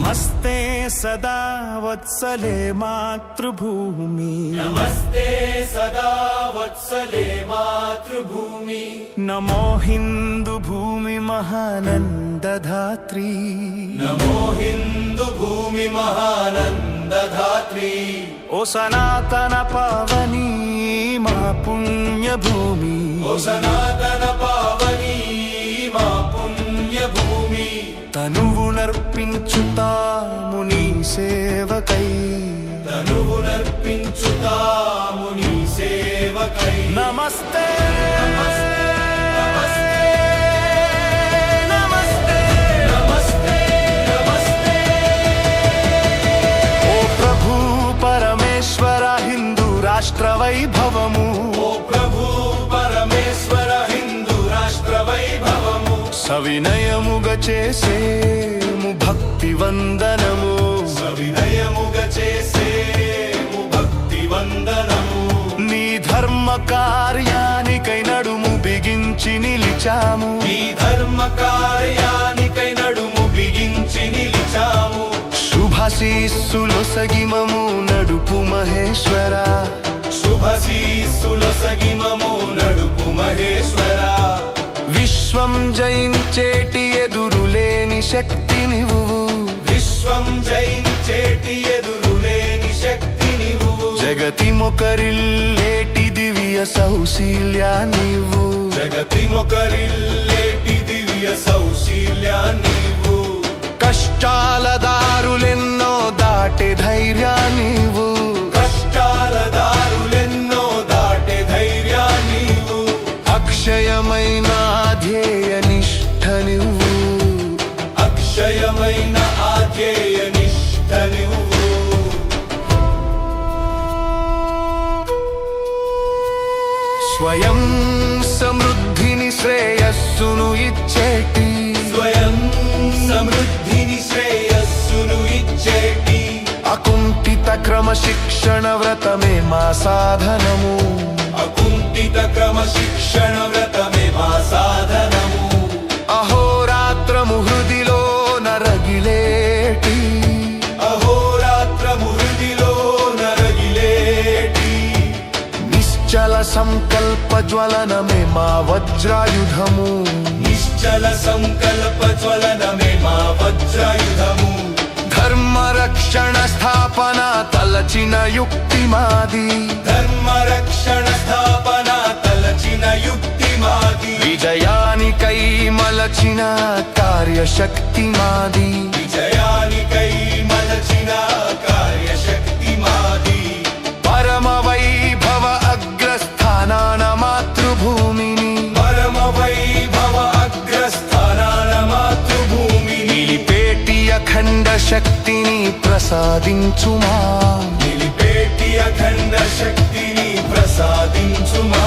నమస్తే సదా వత్సలే మాతృభూమి, నమస్తే సదా వత్సలే మాతృభూమి. నమో హిందూ భూమి మహానందధాత్రి, నమో హిందూ భూమి మహానందధాత్రి. ఓ సనాతన పావని మా పుణ్యభూమి, ఓ సనాతన పావని మా పుణ్యభూమి. తనువునర్పించుతాము నీ సేవకై, తనువునర్పించుతాము నీ సేవకై. నమస్తే నమస్తే నమస్తే నమస్తే. ఓ ప్రభు పరమేశ్వర హిందూ రాష్ట్ర వైభవము, ఓ ప్రభు పరమేశ్వర హిందూ రాష్ట్ర వైభవము. సవినయముగా చేసేము భక్తి వందనము, సవినయముగా చేసేము భక్తి వందనము. నీ ధర్మ కార్యానికై నడుము బిగించి నిలిచాము, ఈ ధర్మ కార్యానికై నడుము బిగించి నిలిచాము. శుభాశీస్సులు సగిమము నడుపు మహేశ్వర, శుభశీస్సులొసగిమము నడుపు మహేశ్వర. విశ్వం జయించేటి ఎదురులేని శక్తి నీవు, విశ్వం జయించేటి ఎదురులేని శక్తి నీవు. జగతి మొకరిల్లేటి దివ్య సౌశీల్యా నీవు, జగతి మొకరిల్లేటి దివ్య సౌశీల్యా నీవు. కష్టాల దారులెన్నో దాటే ధైర్యా నీవు, కష్టాల దారులెన్నో దాటే ధైర్యా నీవు. అక్షయమైన ధ్యేయ నిష్ఠ నువ్వు, అక్షయమైన ఆధ్యేయ నిష్ఠ నువ్వు. స్వయం సమృద్ధిని శ్రేయస్సును ఇచ్చేటి, స్వయం సమృద్ధిని శ్రేయస్సును ఇచ్చేటి. అకుంఠిత క్రమశిక్షణ వ్రతమే మా సాధనము, అకుంఠిత క్రమశిక్షణ వ్రతమే మా సాధనము. అహోరాత్రము హృదిలో నరగిలేటి, అహోరాత్రము హృదిలో నరగిలేటి. నిశ్చల సంకల్ప జ్వలనమే మా వజ్రాయుధము, నిశ్చల సంకల్ప జ్వలనమే మా వజ్రాయుధము. ధర్మ రక్షణ స్థాపన తలచిన యుక్తి మాది, ధర్మ రక్షణ స్థాపన తలచిన యుక్తి మాది. విజయానికై మలచిన కార్యశక్తి మాది, విజయానికై మలచిన కార్యశక్తి మాది. పరమ వైభవ అగ్రస్థానాన మాతృభూమిని, పరమ వైభవ అగ్రస్థానాన మాతృభూమిని. నిలిపేటి అఖండ శక్తిని ప్రసాదించుమా, నిలిపేటి అఖండ శక్తిని ప్రసాదించుమా.